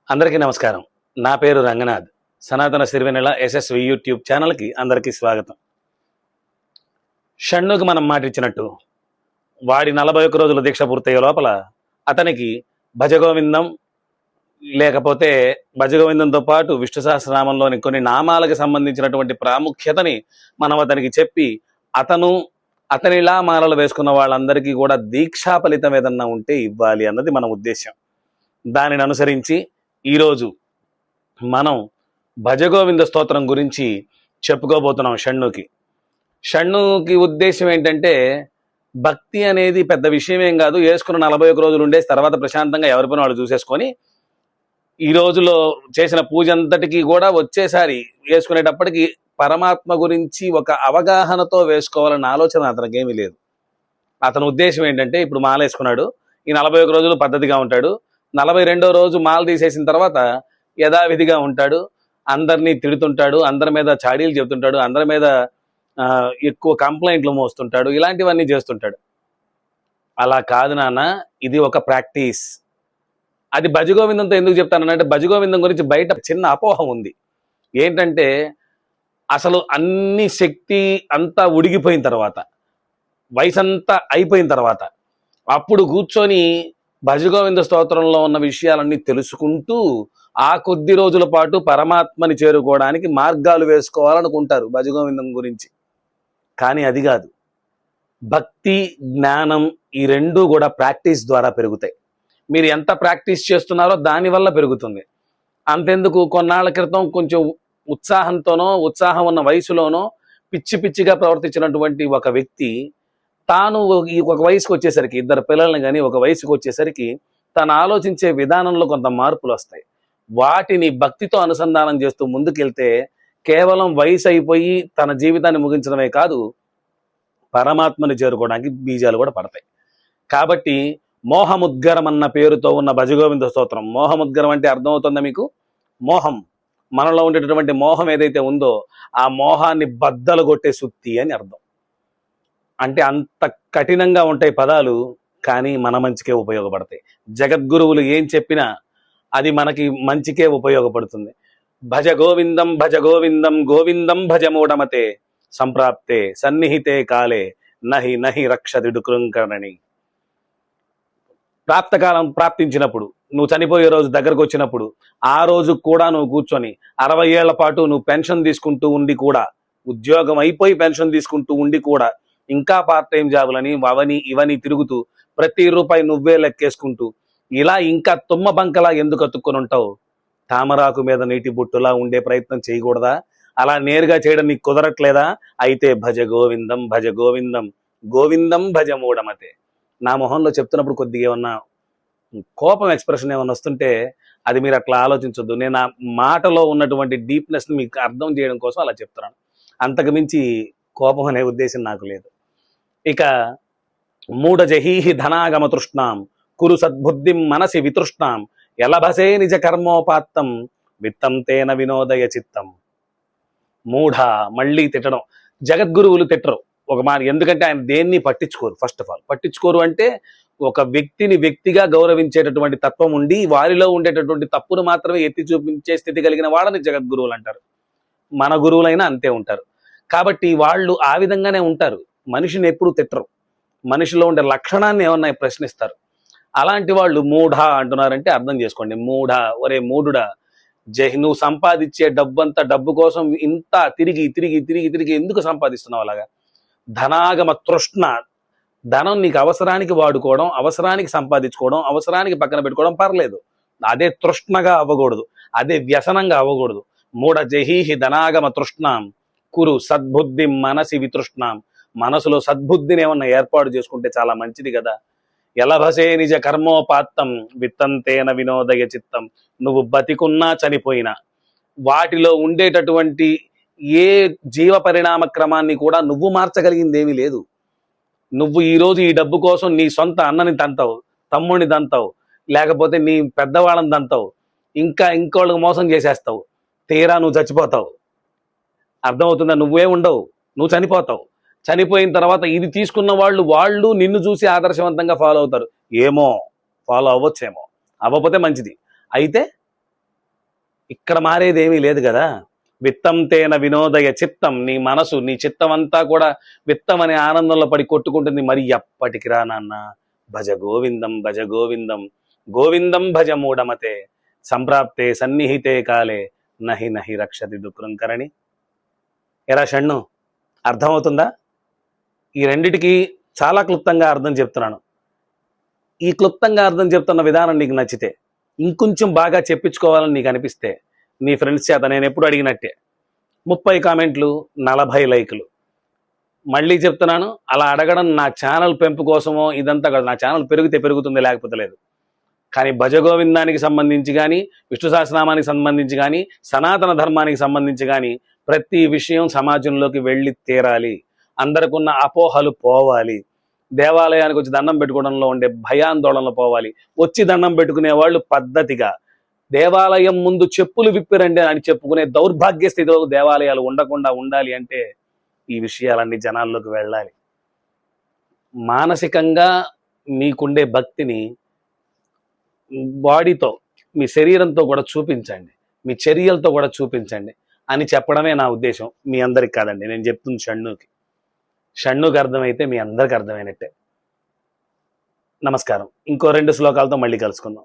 అందరికీ నమస్కారం. నా పేరు రంగనాథ్. సనాతన సిరివెన్నెల ఎస్ఎస్వి యూట్యూబ్ ఛానల్కి అందరికీ స్వాగతం. షణ్ణుకి మనం మాటిచ్చినట్టు వాడి 41 రోజుల దీక్ష పూర్తయ్యే లోపల అతనికి భజగోవిందం లేకపోతే భజగోవిందంతో పాటు విష్ణు సహస్రనామంలోని కొన్ని నామాలకు సంబంధించినటువంటి ప్రాముఖ్యతని మనం అతనికి చెప్పి అతనిలా మాలలు వేసుకున్న వాళ్ళందరికీ కూడా దీక్షా ఫలితం ఏదన్నా ఉంటే ఇవ్వాలి అన్నది మన ఉద్దేశం. దానిని అనుసరించి ఈరోజు మనం భజగోవింద స్తోత్రం గురించి చెప్పుకోబోతున్నాం. షణ్ణుకి ఉద్దేశం ఏంటంటే, భక్తి అనేది పెద్ద విషయం ఏం కాదు. వేసుకున్న 41 రోజులు ఉండేసి తర్వాత ప్రశాంతంగా ఎవరి పని వాళ్ళు చూసేసుకొని ఈ రోజులో చేసిన పూజ అంతటికీ కూడా వచ్చేసారి వేసుకునేటప్పటికి పరమాత్మ గురించి ఒక అవగాహనతో వేసుకోవాలన్న ఆలోచన అతనికి ఏమీ లేదు. అతని ఉద్దేశం ఏంటంటే, ఇప్పుడు మాల వేసుకున్నాడు, ఈ 41 రోజులు పద్ధతిగా ఉంటాడు, 42వ రోజు మాల తీసేసిన తర్వాత యథావిధిగా ఉంటాడు, అందరినీ తిడుతుంటాడు, అందరి మీద చాడీలు చెబుతుంటాడు, అందరి మీద ఎక్కువ కంప్లైంట్లు మోస్తుంటాడు, ఇలాంటివన్నీ చేస్తుంటాడు. అలా కాదు నాన్న, ఇది ఒక ప్రాక్టీస్. అది భజగోవిందంతో ఎందుకు చెప్తానంటే, భజగోవిందం గురించి బయట చిన్న అపోహ ఉంది. ఏంటంటే, అసలు అన్ని శక్తి అంతా ఉడిగిపోయిన తర్వాత, వయసంతా అయిపోయిన తర్వాత అప్పుడు కూర్చొని భజగోవింద స్తోత్రంలో ఉన్న విషయాలన్నీ తెలుసుకుంటూ ఆ కొద్ది రోజుల పాటు పరమాత్మని చేరుకోవడానికి మార్గాలు వేసుకోవాలనుకుంటారు భజగోవిందం గురించి. కానీ అది కాదు. భక్తి, జ్ఞానం ఈ రెండూ కూడా ప్రాక్టీస్ ద్వారా పెరుగుతాయి. మీరు ఎంత ప్రాక్టీస్ చేస్తున్నారో దానివల్ల పెరుగుతుంది. అంతెందుకు, కొన్నాళ్ల క్రితం కొంచెం ఉత్సాహం ఉన్న వయసులోనో పిచ్చి పిచ్చిగా ప్రవర్తించినటువంటి ఒక వ్యక్తి తాను ఒక వయసుకు వచ్చేసరికి, 2 పిల్లల్ని కానీ ఒక వయసుకు వచ్చేసరికి తను ఆలోచించే విధానంలో కొంత మార్పులు వస్తాయి. వాటిని భక్తితో అనుసంధానం చేస్తూ ముందుకెళ్తే కేవలం వయసు అయిపోయి తన జీవితాన్ని ముగించడమే కాదు, పరమాత్మని చేరుకోవడానికి బీజాలు కూడా పడతాయి. కాబట్టి మోహముద్గరం అన్న పేరుతో ఉన్న భజగోవింద స్తోత్రం. మోహముద్గరం అంటే అర్థమవుతుందా మీకు? మోహం, మనలో ఉండేటటువంటి మోహం ఏదైతే ఉందో ఆ మోహాన్ని బద్దలు కొట్టే సుత్తి అని అర్థం. అంటే అంత కఠినంగా ఉంటాయి పదాలు, కానీ మన మంచికే ఉపయోగపడతాయి. జగద్గురువులు ఏం చెప్పినా అది మనకి మంచికే ఉపయోగపడుతుంది. భజ గోవిందం భజ గోవిందం గోవిందం భజ మూఢమతే సంప్రాప్తే సన్నిహితే కాలే నహి నహి రక్షదిడు కృంకరణి. ప్రాప్తకాలం ప్రాప్తించినప్పుడు, నువ్వు చనిపోయే రోజు దగ్గరకు వచ్చినప్పుడు, ఆ రోజు కూడా నువ్వు కూర్చొని 60 ఏళ్ల పాటు నువ్వు పెన్షన్ తీసుకుంటూ ఉండి కూడా, ఉద్యోగం అయిపోయి పెన్షన్ తీసుకుంటూ ఉండి కూడా ఇంకా పార్ట్ టైం జాబులని అవని ఇవని తిరుగుతూ ప్రతి రూపాయి నువ్వే లెక్కేసుకుంటూ ఇలా ఇంకా తుమ్మ బంకలా ఎందుకు అతుక్కొని ఉంటావు? తామరాకు మీద నీటి బుట్టులా ఉండే ప్రయత్నం చేయకూడదా? అలా నేరుగా చేయడం నీకు కుదరట్లేదా? అయితే భజ గోవిందం భజ గోవిందం గోవిందం భజ మూఢమతే. నా మొహంలో చెప్తున్నప్పుడు కొద్దిగా ఏమన్నా కోపం ఎక్స్ప్రెషన్ ఏమన్నా వస్తుంటే అది మీరు అట్లా ఆలోచించొద్దు. నేను ఆ మాటలో ఉన్నటువంటి డీప్నెస్ని మీకు అర్థం చేయడం కోసం అలా చెప్తున్నాను. అంతకు మించి కోపం అనే ఉద్దేశం నాకు లేదు. ఇక మూఢజహీహి ధనాగమ తృష్ణాం కురు సద్బుద్ధిం మనసి వితృష్ణాం ఎలభసే నిజ కర్మోపాత్తం విత్తం తేన వినోదయ చిత్తం. మూఢ, మళ్ళీ తిట్టడం. జగద్గురువులు తిట్టరు ఒక మాట, ఎందుకంటే ఆయన దేన్ని పట్టించుకోరు. ఫస్ట్ ఆఫ్ ఆల్ పట్టించుకోరు అంటే ఒక వ్యక్తిని వ్యక్తిగా గౌరవించేటటువంటి తత్వం ఉండి వారిలో ఉండేటటువంటి తప్పును మాత్రమే ఎత్తి చూపించే స్థితి కలిగిన వాళ్ళని జగద్గురువులు అంటారు. మన గురువులైనా అంతే ఉంటారు. కాబట్టి వాళ్ళు ఆ విధంగానే ఉంటారు. మనిషిని ఎప్పుడు తిట్టరు, మనిషిలో ఉండే లక్షణాన్ని ఏమన్నా ప్రశ్నిస్తారు. అలాంటి వాళ్ళు మూఢ అంటున్నారంటే అర్థం చేసుకోండి. మూఢ, ఒరే మూఢుడా, నువ్వు సంపాదించే డబ్బంతా డబ్బు కోసం ఇంత తిరిగి తిరిగి తిరిగి తిరిగి ఎందుకు సంపాదిస్తున్నావు? అలాగా ధనాగమ తృష్ణ, ధనం నీకు అవసరానికి వాడుకోవడం, అవసరానికి సంపాదించుకోవడం, అవసరానికి పక్కన పెట్టుకోవడం పర్లేదు. అదే తృష్ణగా అవ్వకూడదు, అదే వ్యసనంగా అవ్వకూడదు. మూఢ జహీహి ధనాగమ తృష్ణాం కురు సద్బుద్ధి మనసి వితృష్ణాం. మనసులో సద్బుద్ధిని ఏమన్నా ఏర్పాటు చేసుకుంటే చాలా మంచిది కదా. ఎలభసే నిజ కర్మోపాత్తం విత్తంతేన వినోదయ చిత్తం. నువ్వు బతికున్నా చనిపోయినా వాటిలో ఉండేటటువంటి ఏ జీవ పరిణామ క్రమాన్ని కూడా నువ్వు మార్చగలిగింది ఏమీ లేదు. నువ్వు ఈరోజు ఈ డబ్బు కోసం నీ సొంత అన్నని తంతావు, తమ్ముడిని తంతావు, లేకపోతే నీ పెద్దవాళ్ళని తంతావు, ఇంకా ఇంకోళ్ళకి మోసం చేసేస్తావు. తీరా నువ్వు చచ్చిపోతావు. అర్థమవుతుందా? నువ్వే ఉండవు, నువ్వు చనిపోతావు. చనిపోయిన తర్వాత ఇది తీసుకున్న వాళ్ళు నిన్ను చూసి ఆదర్శవంతంగా ఫాలో అవుతారు. ఏమో, ఫాలో అవ్వచ్చేమో, అవ్వకపోతే మంచిది. అయితే ఇక్కడ మారేది ఏమీ లేదు కదా. విత్తం తేన వినోదయ చిత్తం, నీ మనసు నీ చిత్తం అంతా కూడా విత్తం అనే ఆనందంలో పడి కొట్టుకుంటుంది. మరి ఎప్పటికి రా నాన్న, భజ గోవిందం భజ గోవిందం, గోవిందం భజ మూఢమతే, సంప్రాప్తే సన్నిహితే కాలే, నహి నహి రక్షతి దుఃఖంకరణి. ఎరా షణ్ణు, అర్థమవుతుందా? ఈ రెండిటికి చాలా క్లుప్తంగా అర్థం చెప్తున్నాను. ఈ క్లుప్తంగా అర్థం చెప్తున్న విధానం నీకు నచ్చితే, ఇంకొంచెం బాగా చెప్పించుకోవాలని నీకు అనిపిస్తే, నీ ఫ్రెండ్స్ చేత నేను ఎప్పుడు అడిగినట్టే 30 కామెంట్లు 40 లైకులు. మళ్ళీ చెప్తున్నాను, అలా అడగడం నా ఛానల్ పెంపు కోసమో ఇదంతా కాదు. నా ఛానల్ పెరిగితే పెరుగుతుంది, లేకపోతే లేదు. కానీ భజగోవిందానికి సంబంధించి కానీ, విష్ణు సహస్రనామానికి సంబంధించి కానీ, సనాతన ధర్మానికి సంబంధించి కానీ ప్రతి విషయం సమాజంలోకి వెళ్ళి తీరాలి. అందరికున్న అపోహలు పోవాలి. దేవాలయానికి వచ్చి దండం పెట్టుకోవడంలో ఉండే భయాందోళనలు పోవాలి. వచ్చి దండం పెట్టుకునే వాళ్ళు పద్ధతిగా దేవాలయం ముందు చెప్పులు విప్పిరండి అని చెప్పుకునే దౌర్భాగ్య స్థితిలో దేవాలయాలు ఉండకుండా ఉండాలి అంటే ఈ విషయాలన్నీ జనాల్లోకి వెళ్ళాలి. మానసికంగా మీకుండే భక్తిని బాడీతో, మీ శరీరంతో కూడా చూపించండి, మీ చర్యలతో కూడా చూపించండి అని చెప్పడమే నా ఉద్దేశం. మీ అందరికి కాదండి, నేను చెప్తుంది షణ్ణుకి. షణ్ణుకి అర్థమైతే మీ అందరికి అర్థమైనట్టే. నమస్కారం. ఇంకో 2 శ్లోకాలతో మళ్ళీ కలుసుకుందాం.